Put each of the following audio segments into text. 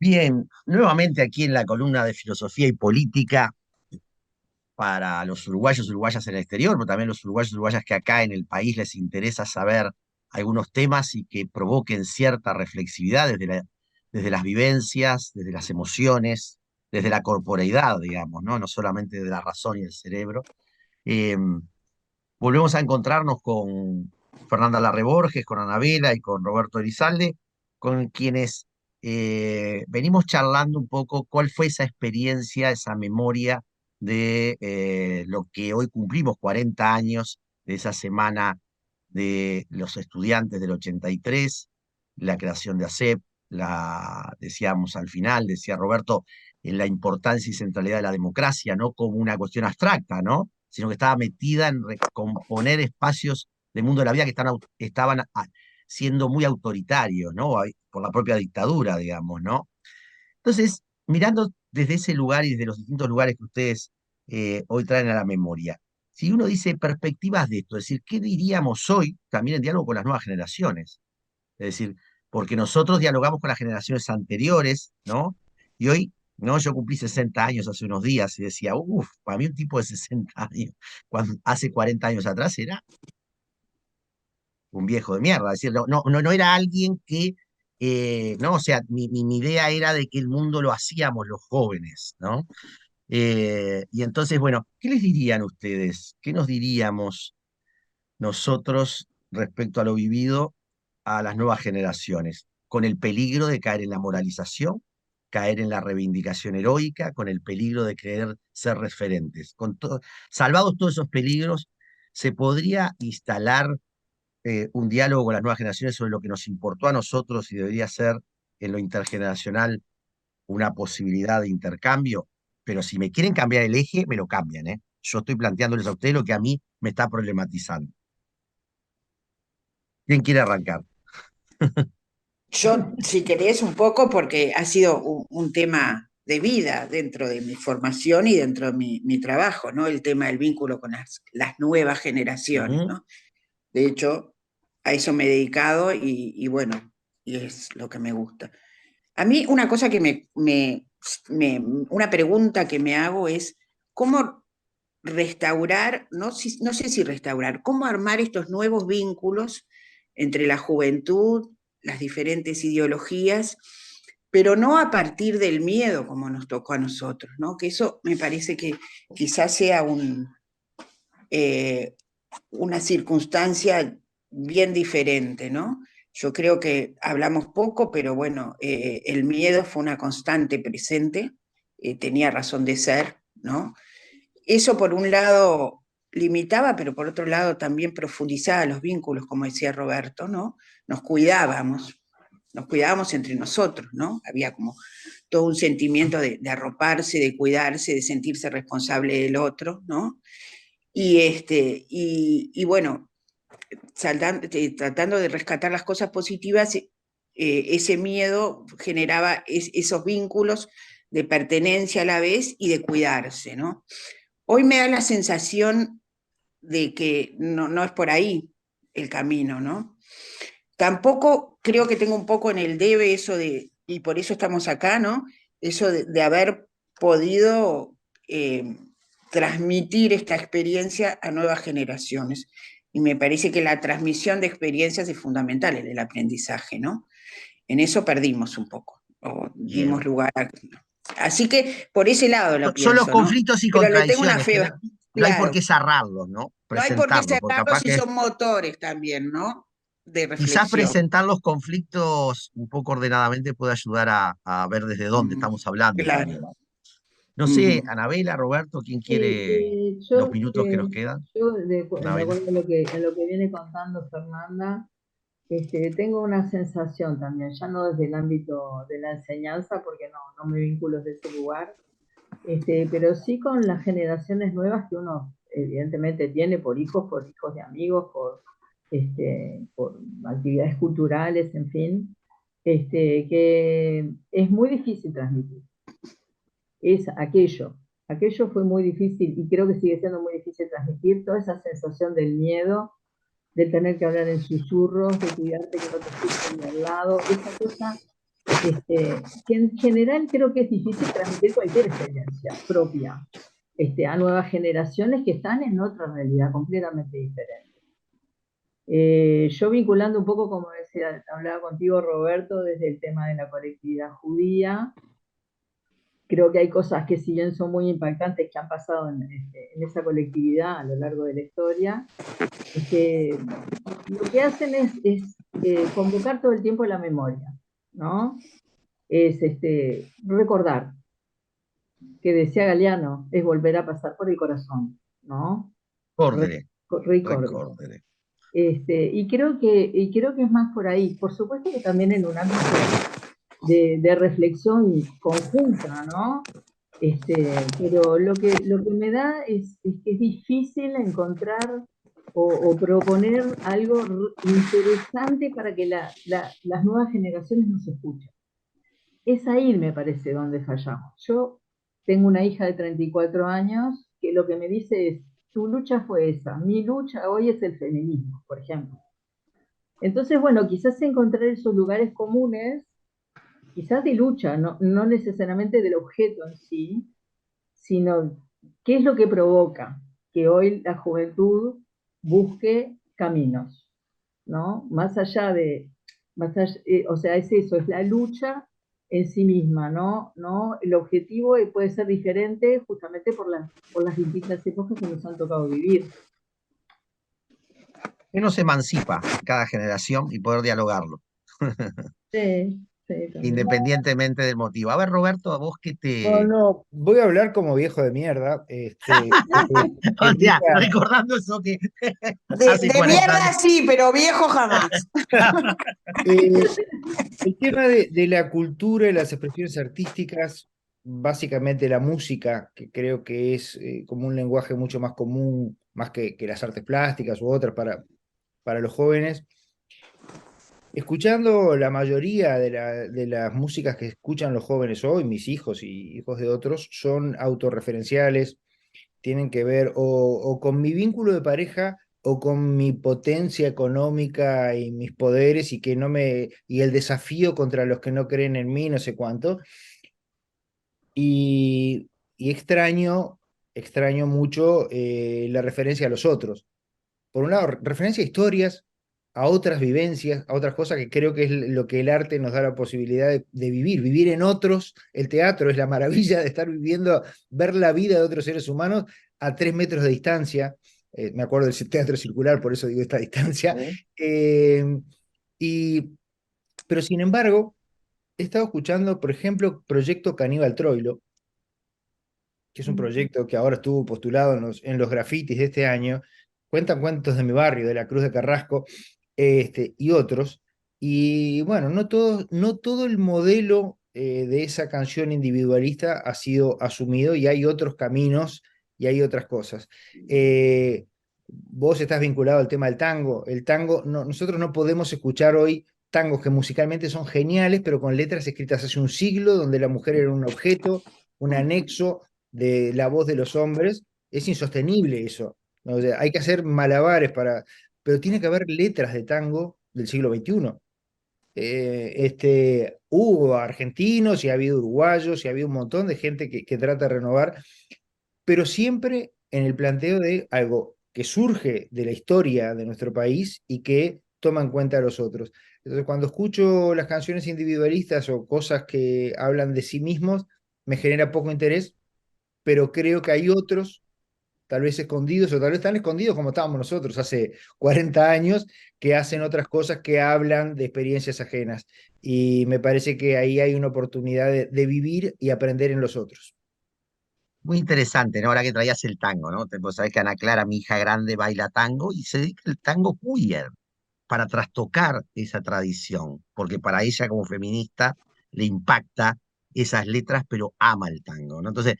Bien, nuevamente aquí en la columna de Filosofía y Política para los uruguayos y uruguayas en el exterior, pero también los uruguayos y uruguayas que acá en el país les interesa saber algunos temas y que provoquen cierta reflexividad desde las vivencias, desde las emociones, desde la corporeidad, digamos, ¿no? No solamente de la razón y el cerebro. Eh, Volvemos a encontrarnos con Fernanda Larre Borges, con Anabela y con Roberto Elizalde, con quienes venimos charlando un poco cuál fue esa experiencia, esa memoria de lo que hoy cumplimos 40 años de esa semana de los estudiantes del 83, la creación de ACEP, decíamos al final, decía Roberto, en la importancia y centralidad de la democracia, no como una cuestión abstracta, ¿no? Sino que estaba metida en recomponer espacios del mundo de la vida que estaban siendo muy autoritarios, ¿no? Por la propia dictadura, digamos, ¿no? Entonces, mirando desde ese lugar y desde los distintos lugares que ustedes hoy traen a la memoria, si uno dice perspectivas de esto, es decir, ¿qué diríamos hoy también en diálogo con las nuevas generaciones? Es decir, porque nosotros dialogamos con las generaciones anteriores, ¿no? Y hoy, ¿no? Yo cumplí 60 años hace unos días y decía, uff, para mí un tipo de 60 años, cuando hace 40 años atrás era un viejo de mierda. Es decir, no era alguien que, no, o sea, mi idea era de que el mundo lo hacíamos los jóvenes, ¿no? Y entonces, bueno, ¿qué les dirían ustedes? ¿Qué nos diríamos nosotros respecto a lo vivido a las nuevas generaciones, con el peligro de caer en la moralización, caer en la reivindicación heroica, con el peligro de querer ser referentes? Salvados todos esos peligros, ¿se podría instalar un diálogo con las nuevas generaciones sobre lo que nos importó a nosotros y debería ser en lo intergeneracional una posibilidad de intercambio? Pero si me quieren cambiar el eje, me lo cambian, ¿eh? Yo estoy planteándoles a ustedes lo que a mí me está problematizando. ¿Quién quiere arrancar? Yo, si querés, un poco, porque ha sido un tema de vida dentro de mi formación y dentro de mi trabajo, ¿no? El tema del vínculo con las nuevas generaciones, Ujú. ¿no? De hecho, a eso me he dedicado y bueno, y es lo que me gusta. A mí una cosa que una pregunta que me hago es, ¿cómo restaurar, no sé si restaurar, cómo armar estos nuevos vínculos entre la juventud, las diferentes ideologías, pero no a partir del miedo como nos tocó a nosotros, ¿no? Que eso me parece que quizás sea eh, una circunstancia bien diferente, ¿no? Yo creo que hablamos poco, pero bueno, el miedo fue una constante presente, tenía razón de ser, ¿no? Eso por un lado limitaba, pero por otro lado también profundizaba los vínculos, como decía Roberto, ¿no? Nos cuidábamos, nos cuidábamos entre nosotros, ¿no? Había como todo un sentimiento de arroparse, de cuidarse, de sentirse responsable del otro, ¿no? Y bueno, tratando de rescatar las cosas positivas, ese miedo generaba esos vínculos de pertenencia a la vez y de cuidarse, ¿no? Hoy me da la sensación de que no es por ahí el camino, ¿no? Tampoco creo que tengo un poco en el debe eso y por eso estamos acá, ¿no? Eso de haber podido transmitir esta experiencia a nuevas generaciones. Y me parece que la transmisión de experiencias es fundamental en el aprendizaje, ¿no? En eso perdimos un poco, o dimos Bien. lugar a... Así que por ese lado lo Son los pienso, ¿no? conflictos y Pero le tengo una contradicciones que fe, no hay por claro, qué cerrarlos, ¿no? no hay por qué Presentarlos, porque cerrarlos capaz si que son motores también, ¿no? De quizás reflexión. presentar los conflictos un poco ordenadamente puede ayudar a ver desde dónde Ujú. estamos hablando también. Claro. No sé, Ujú. Anabela, Roberto, ¿quién Sí, quiere los minutos que nos quedan? de Anabela. acuerdo a lo que viene contando Fernanda, tengo una sensación también, ya no desde el ámbito de la enseñanza, porque no me vinculo desde ese lugar, pero sí con las generaciones nuevas que uno evidentemente tiene por hijos de amigos, por actividades culturales, en fin, que es muy difícil transmitir. Es aquello. Aquello fue muy difícil y creo que sigue siendo muy difícil transmitir toda esa sensación del miedo, de tener que hablar en susurros, de cuidarte que no te escuchen de al lado, esa cosa que en general creo que es difícil transmitir cualquier experiencia propia a nuevas generaciones que están en otra realidad completamente diferente. Yo vinculando un poco, como decía, hablaba contigo Roberto, desde el tema de la colectividad judía, creo que hay cosas que si bien son muy impactantes que han pasado en esa colectividad a lo largo de la historia, lo que hacen es convocar todo el tiempo la memoria, ¿no? Es recordar, que decía Galeano, es volver a pasar por el corazón, ¿no? Cordere, Recordar. recordere. Y creo que es más por ahí. Por supuesto que también en un ámbito de reflexión conjunta, ¿no? Pero lo que me da es que es difícil encontrar o proponer algo interesante para que las nuevas generaciones nos escuchen. Es ahí, me parece, donde fallamos. Yo tengo una hija de 34 años que lo que me dice es, tu lucha fue esa, mi lucha hoy es el feminismo, por ejemplo. Entonces, bueno, quizás encontrar esos lugares comunes, quizás de lucha, no necesariamente del objeto en sí, sino qué es lo que provoca que hoy la juventud busque caminos, ¿no? O sea, es eso, es la lucha en sí misma, ¿no? El objetivo puede ser diferente justamente por las distintas épocas que nos han tocado vivir. Que nos emancipa cada generación y poder dialogarlo, Sí, sí, también. independientemente del motivo. A ver, Roberto, a vos qué No, te... no, voy a hablar como viejo de mierda. O sea, Mira, recordando eso que hace De 40 mierda años. sí, pero viejo jamás. eh, el tema de la cultura y las expresiones artísticas, básicamente la música, que creo que es como un lenguaje mucho más común, más que las artes plásticas u otras para los jóvenes. Escuchando la mayoría de las músicas que escuchan los jóvenes hoy, mis hijos y hijos de otros, son autorreferenciales, tienen que ver o con mi vínculo de pareja o con mi potencia económica y mis poderes y el desafío contra los que no creen en mí, no sé cuánto. Y extraño mucho la referencia a los otros. Por un lado, referencia a historias, a otras vivencias, a otras cosas que creo que es lo que el arte nos da la posibilidad de vivir en otros. El teatro es la maravilla de estar viviendo, ver la vida de otros seres humanos a 3 metros de distancia. Me acuerdo del teatro circular, por eso digo esta distancia. Eh, y, pero sin embargo, he estado escuchando, por ejemplo, Proyecto Caníbal Troilo, que es un proyecto que ahora estuvo postulado en los grafitis de este año. Cuentan cuentos de mi barrio, de la Cruz de Carrasco, y otros. Y bueno, no todo el modelo de esa canción individualista ha sido asumido y hay otros caminos y hay otras cosas. Vos estás vinculado al tema del tango. El tango, nosotros no podemos escuchar hoy tangos que musicalmente son geniales, pero con letras escritas hace un siglo, donde la mujer era un objeto, un anexo de la voz de los hombres. Es insostenible eso, ¿no? O sea, hay que hacer malabares pero tiene que haber letras de tango del siglo XXI. Hubo argentinos y ha habido uruguayos y ha habido un montón de gente que trata de renovar, pero siempre en el planteo de algo que surge de la historia de nuestro país y que toma en cuenta a los otros. Entonces, cuando escucho las canciones individualistas o cosas que hablan de sí mismos, me genera poco interés, pero creo que hay otros, tal vez escondidos o tal vez tan escondidos como estábamos nosotros hace 40 años, que hacen otras cosas que hablan de experiencias ajenas. Y me parece que ahí hay una oportunidad de vivir y aprender en los otros. Muy interesante, ¿no? Ahora que traías el tango, ¿no? Vos sabés que Ana Clara, mi hija grande, baila tango y se dedica al tango queer para trastocar esa tradición, porque para ella como feminista le impacta esas letras, pero ama el tango, ¿no? Entonces,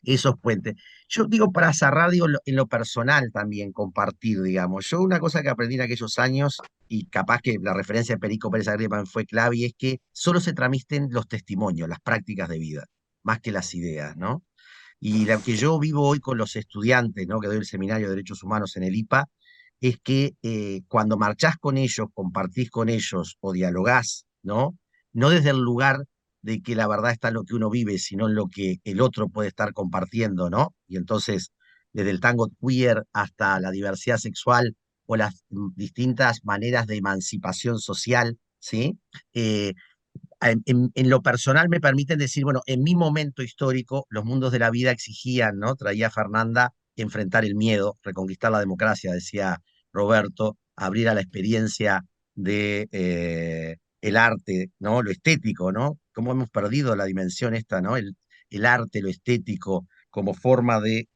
esos puentes. Yo digo, para cerrar, digo, en lo personal también, compartir, digamos. Yo una cosa que aprendí en aquellos años, y capaz que la referencia de Perico Pérez Agripa fue clave, y es que solo se transmiten los testimonios, las prácticas de vida, más que las ideas, ¿no? Y lo que yo vivo hoy con los estudiantes, ¿no? Que doy el seminario de Derechos Humanos en el IPA, es que cuando marchás con ellos, compartís con ellos o dialogás, ¿no? no desde el lugar de que la verdad está en lo que uno vive, sino en lo que el otro puede estar compartiendo, ¿no? Y entonces, desde el tango queer hasta la diversidad sexual o las distintas maneras de emancipación social, ¿sí? Eh, en lo personal me permiten decir, bueno, en mi momento histórico, los mundos de la vida exigían, ¿no? Traía Fernanda enfrentar el miedo, reconquistar la democracia, decía Roberto, abrir a la experiencia de el arte, ¿no? Lo estético, ¿no? Cómo hemos perdido la dimensión esta, ¿no? El arte, lo estético, como forma de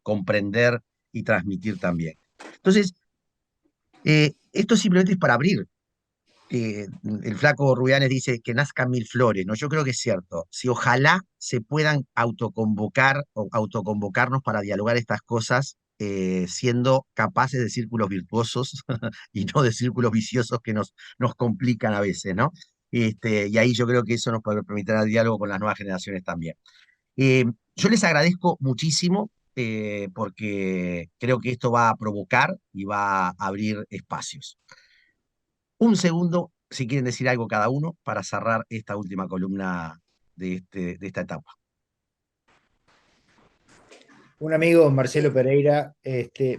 comprender y transmitir también. Entonces, esto simplemente es para abrir, el flaco Rubianes dice que nazcan mil flores, ¿no? Yo creo que es cierto. Si ojalá se puedan autoconvocar o autoconvocarnos para dialogar estas cosas, siendo capaces de círculos virtuosos y no de círculos viciosos que nos complican a veces, ¿no? Y ahí yo creo que eso nos permitirá el diálogo con las nuevas generaciones también. Eh, yo les agradezco muchísimo porque creo que esto va a provocar y va a abrir espacios. Un segundo, si quieren decir algo cada uno, para cerrar esta última columna de esta etapa. Un amigo, Marcelo Pereira,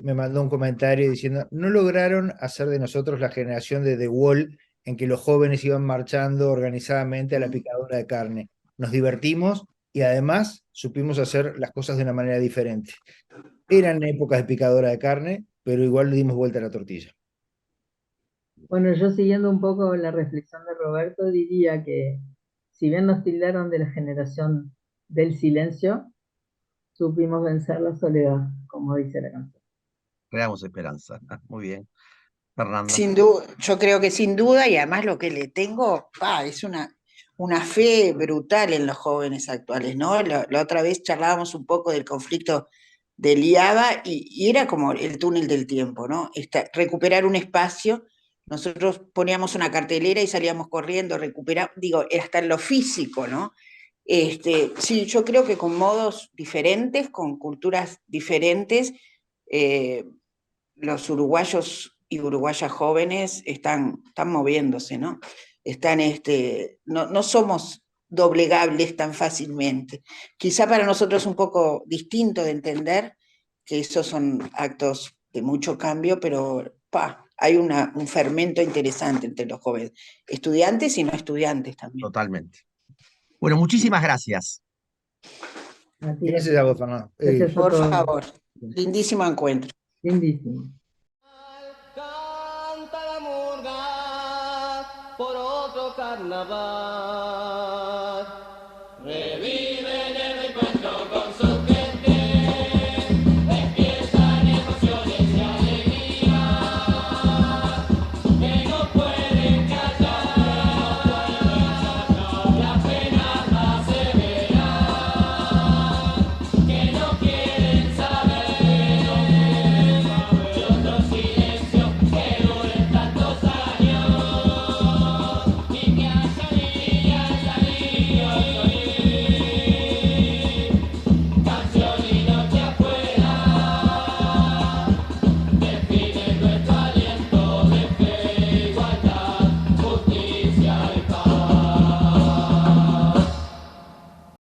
me mandó un comentario diciendo, no lograron hacer de nosotros la generación de The Wall en que los jóvenes iban marchando organizadamente a la picadora de carne. Nos divertimos y además supimos hacer las cosas de una manera diferente. Eran épocas de picadora de carne, pero igual le dimos vuelta a la tortilla. Bueno, yo siguiendo un poco la reflexión de Roberto, diría que si bien nos tildaron de la generación del silencio, supimos vencer la soledad, como dice la canción. Creamos esperanza. Muy bien. Fernanda. Sin duda, yo creo que sin duda, y además lo que le tengo, es una fe brutal en los jóvenes actuales, ¿no? La otra vez charlábamos un poco del conflicto del IABA y era como el túnel del tiempo, ¿no? Recuperar un espacio, nosotros poníamos una cartelera y salíamos corriendo, recuperar, digo, hasta en lo físico, ¿no? Sí, yo creo que con modos diferentes, con culturas diferentes, eh, los uruguayos y uruguayas jóvenes están moviéndose, ¿no? No somos doblegables tan fácilmente. Quizá para nosotros es un poco distinto de entender que esos son actos de mucho cambio, pero hay un fermento interesante entre los jóvenes, estudiantes y no estudiantes también. Totalmente. Bueno, muchísimas gracias. Gracias a vos, Fernando. Gracias a Por todos. favor, lindísimo encuentro. Lindísimo. Canta la murga por otro carnaval.